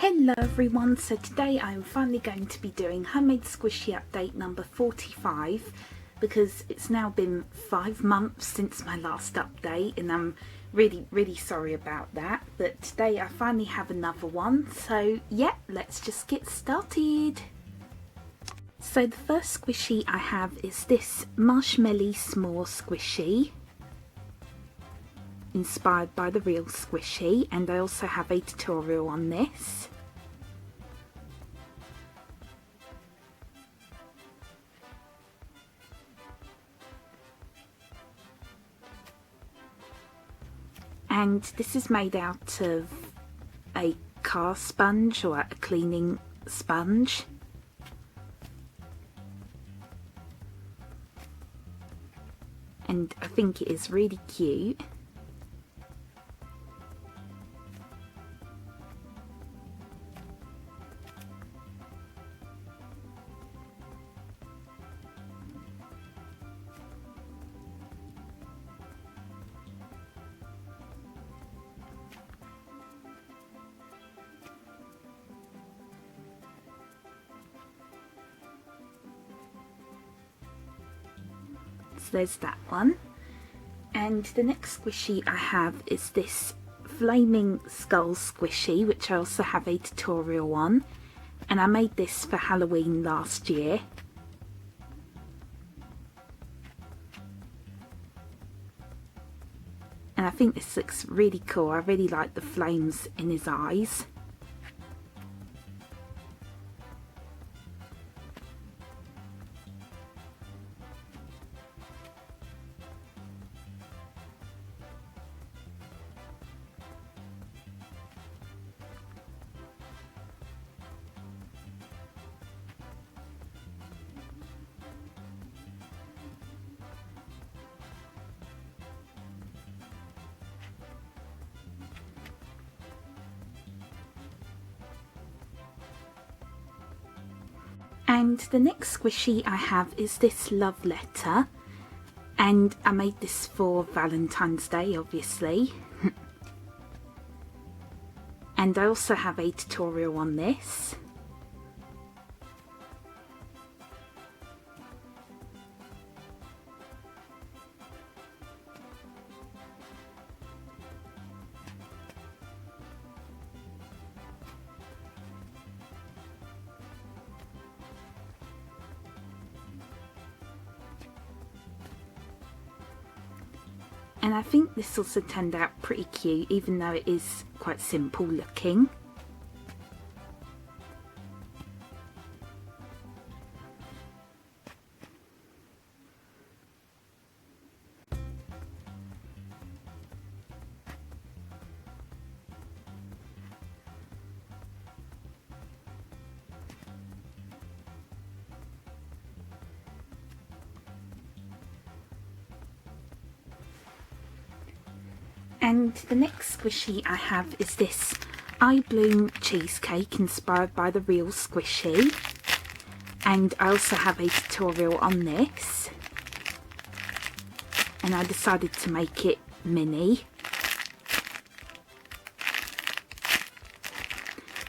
Hello everyone, so today I'm finally going to be doing homemade squishy update number 45 because it's now been 5 months since my last update and I'm really sorry about that, but today I finally have another one, so yeah, let's just get started. So the first squishy I have is this Marshmallow Smores squishy, inspired by the real squishy, and I also have a tutorial on this. And this is made out of a car sponge or a cleaning sponge. And I think it is really cute. So there's that one, and the next squishy I have is this flaming skull squishy, which I also have a tutorial on, and I made this for Halloween last year. And I think this looks really cool. I really like the flames in his eyes. And the next squishy I have is this love letter, and I made this for Valentine's Day, obviously. And I also have a tutorial on this. And I think this also turned out pretty cute, even though it is quite simple looking. And the next squishy I have is this I Bloom cheesecake, inspired by the real squishy, and I also have a tutorial on this, and I decided to make it mini.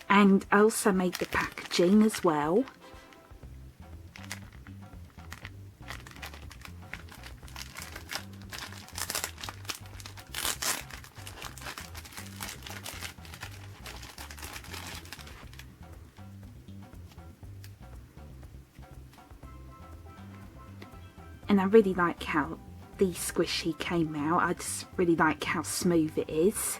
And I also made the packaging as well. And I really like how the squishy came out. I just really like how smooth it is.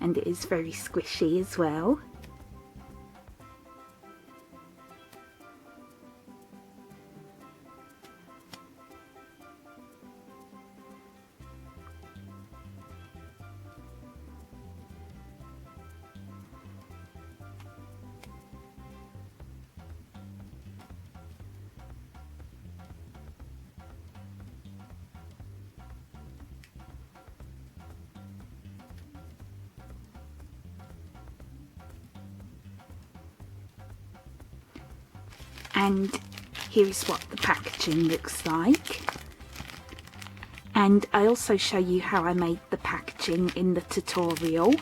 And it is very squishy as well. And here is what the packaging looks like. And I also show you how I made the packaging in the tutorial.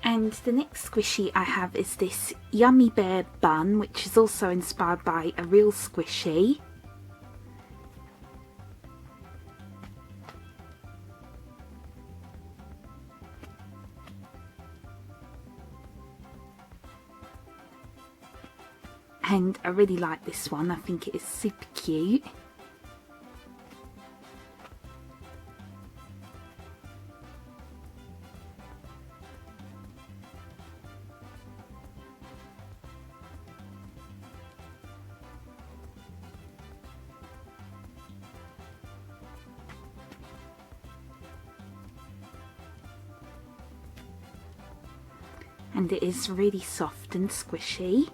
And the next squishy I have is this Yummy Bear bun, which is also inspired by a real squishy. And I really like this one, I think it is super cute. And it is really soft and squishy.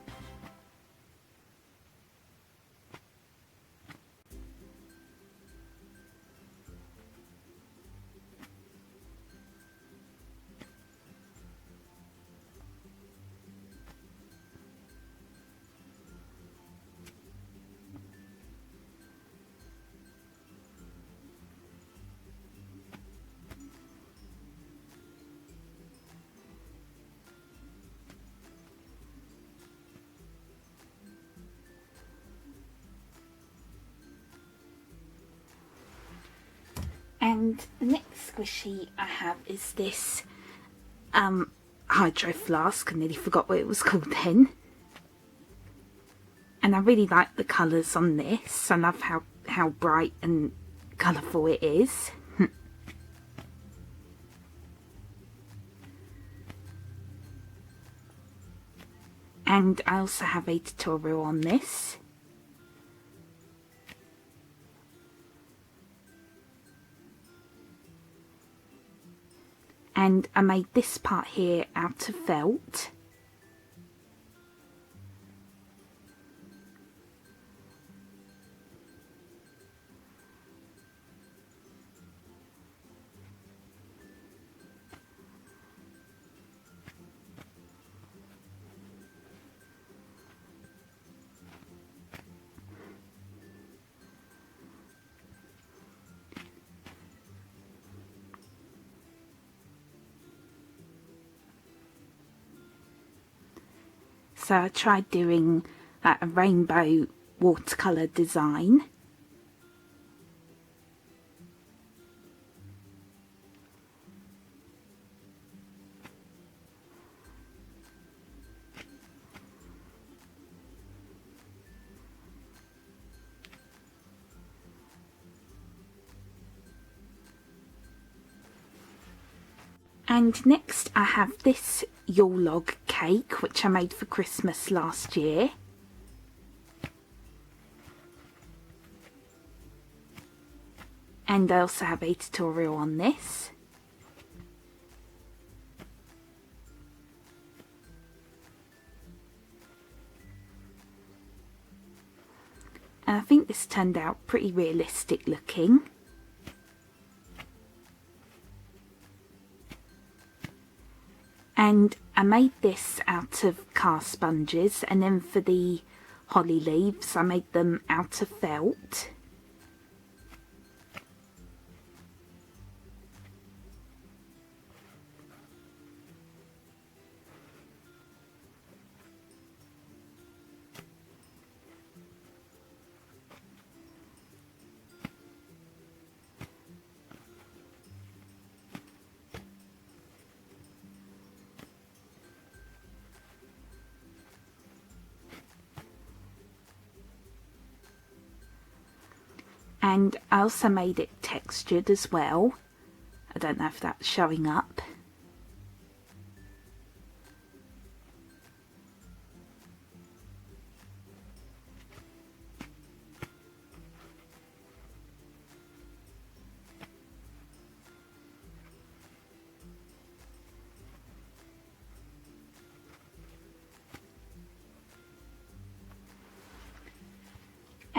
And the next squishy I have is this Hydro Flask. I nearly forgot what it was called then. And I really like the colours on this. I love how bright and colourful it is. And I also have a tutorial on this. And I made this part here out of felt. So I tried doing a rainbow watercolour design. And next I have this Yule log cake, which I made for Christmas last year. And I also have a tutorial on this. And I think this turned out pretty realistic looking. And I made this out of car sponges, and then for the holly leaves I made them out of felt. And I also made it textured as well. I don't know if that's showing up.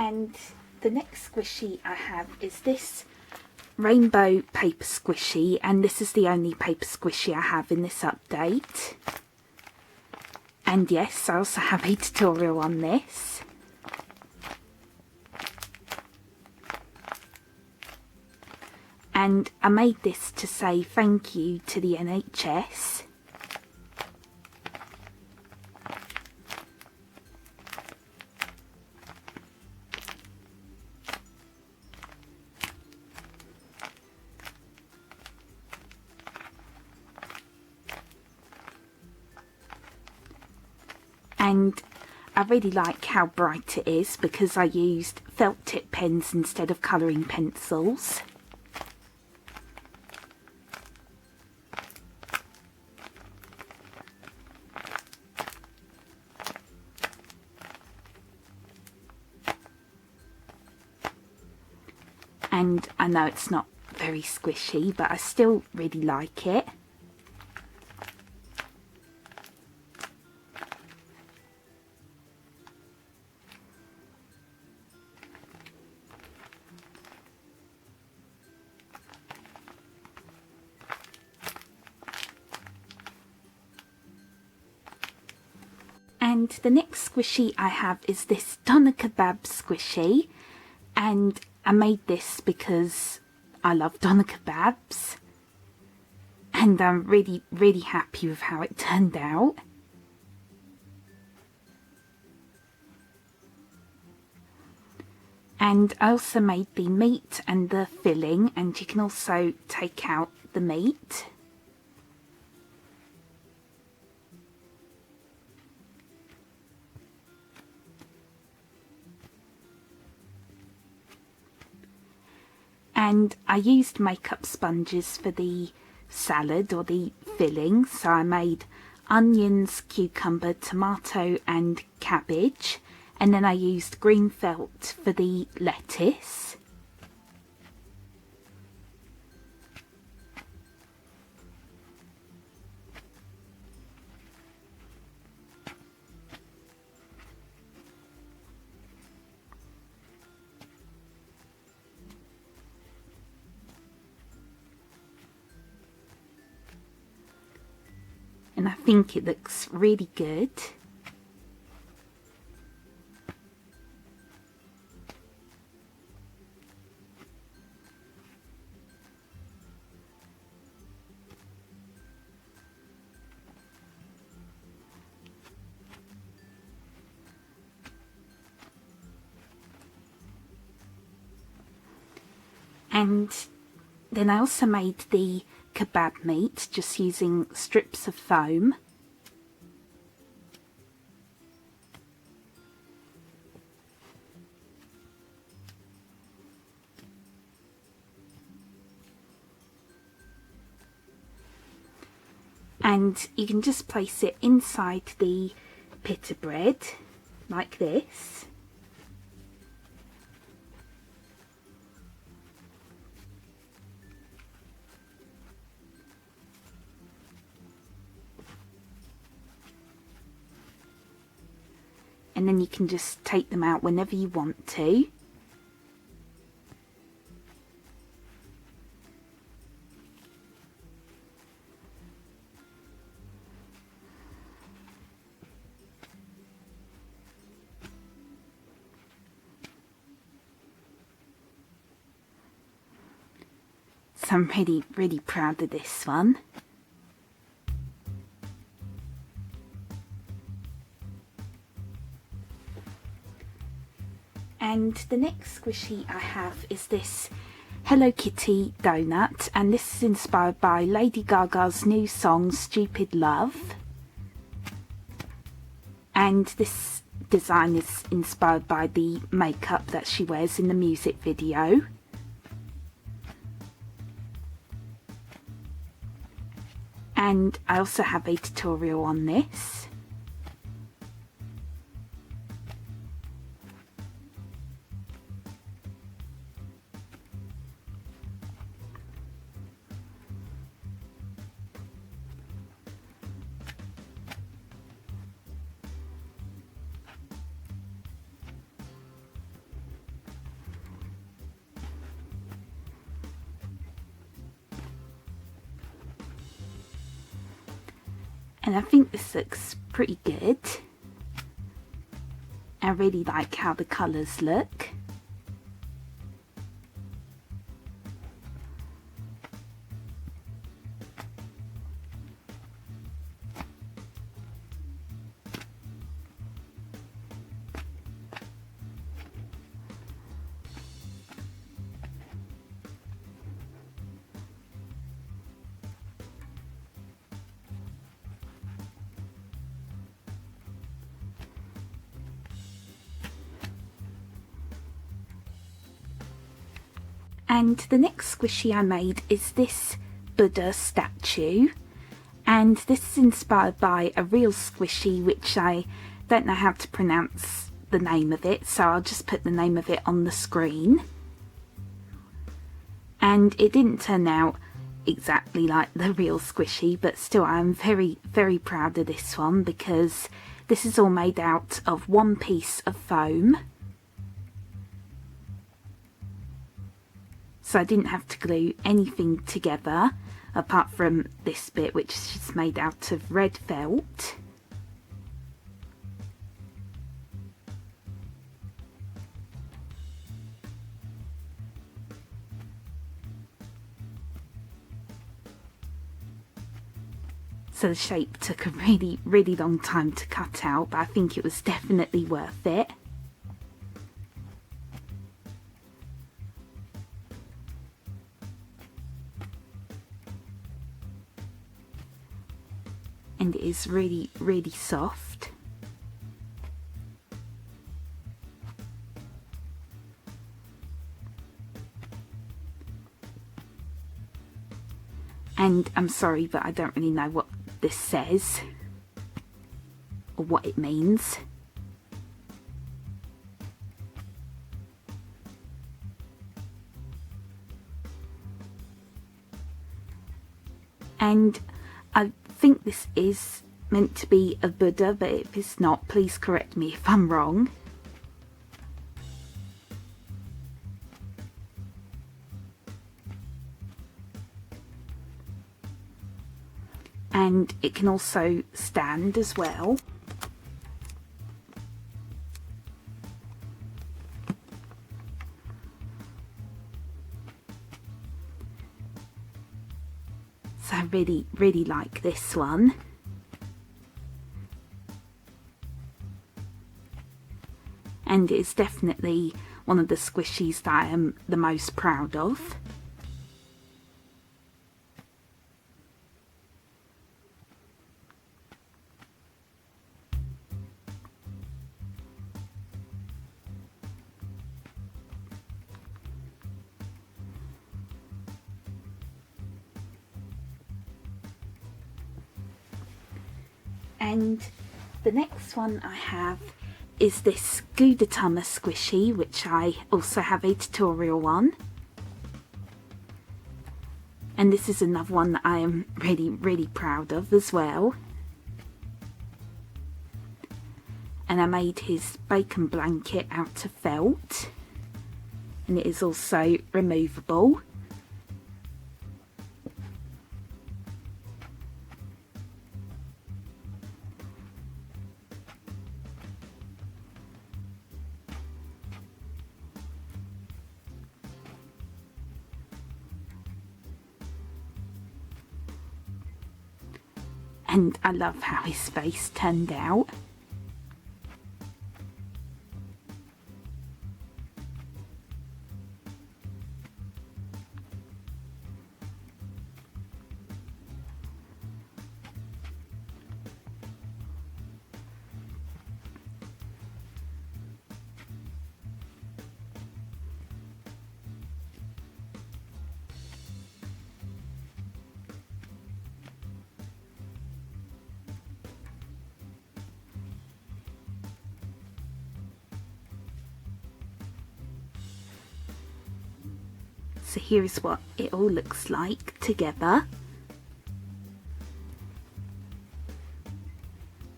And the next squishy I have is this rainbow paper squishy, and this is the only paper squishy I have in this update. And yes, I also have a tutorial on this. And I made this to say thank you to the NHS. And I really like how bright it is because I used felt tip pens instead of colouring pencils. And I know it's not very squishy, but I still really like it. And the next squishy I have is this Tonica Bob squishy, and I made this because I love Tonica Bobs, and I'm really happy with how it turned out. And I also made the meat and the filling, and you can also take out the meat. And I used makeup sponges for the salad or the filling, so I made onions, cucumber, tomato and cabbage, and then I used green felt for the lettuce. And I think it looks really good. And then I also made the kebab meat just using strips of foam. And you can just place it inside the pita bread like this. And then you can just take them out whenever you want to. So I'm really proud of this one. And the next squishy I have is this Hello Kitty donut, and this is inspired by Lady Gaga's new song Stupid Love. And this design is inspired by the makeup that she wears in the music video. And I also have a tutorial on this. And I think this looks pretty good. I really like how the colours look. And the next squishy I made is this Buddha statue, and this is inspired by a real squishy which I don't know how to pronounce the name of it, so I'll just put the name of it on the screen. And it didn't turn out exactly like the real squishy, but still I'm very proud of this one because this is all made out of one piece of foam. So I didn't have to glue anything together apart from this bit, which is just made out of red felt. So the shape took a really long time to cut out, but I think it was definitely worth it. And it is really soft. And I'm sorry, but I don't really know what this says or what it means. And I think this is meant to be a Buddha, but if it's not, please correct me if I'm wrong. And it can also stand as well. So I really like this one. And it's definitely one of the squishies that I am the most proud of. And the next one I have is this Guadetama squishy, which I also have a tutorial on. And this is another one that I am really proud of as well. And I made his bacon blanket out of felt, and it is also removable. And I love how his face turned out. So here's what it all looks like together.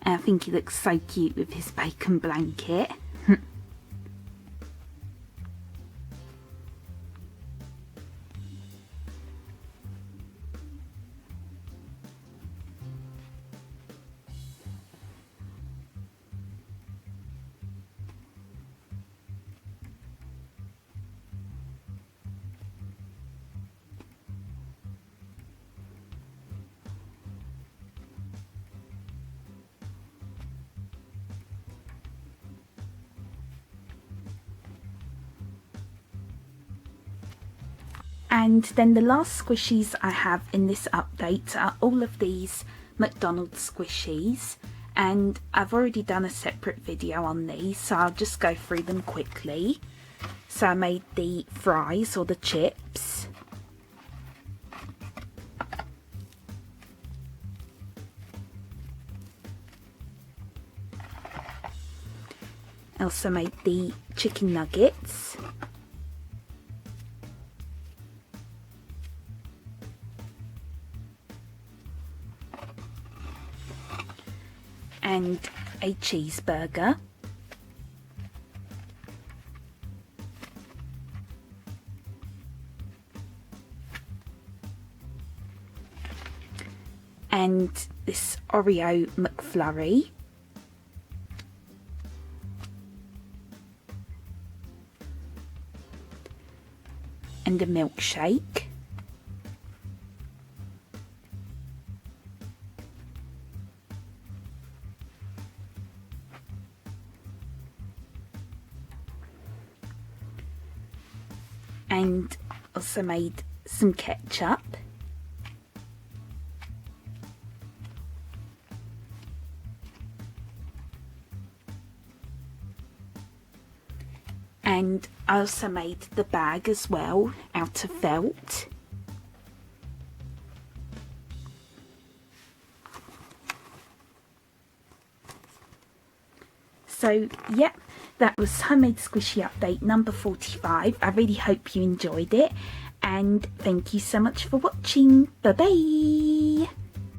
And I think he looks so cute with his bacon blanket. And then the last squishies I have in this update are all of these McDonald's squishies, and I've already done a separate video on these, so I'll just go through them quickly. So I made the fries or the chips. I also made the chicken nuggets. And a cheeseburger. And this Oreo McFlurry. And a milkshake. And also made some ketchup. And I also made the bag as well out of felt. So yeah, that was Homemade Squishy Update number 45. I really hope you enjoyed it, and thank you so much for watching. Bye bye.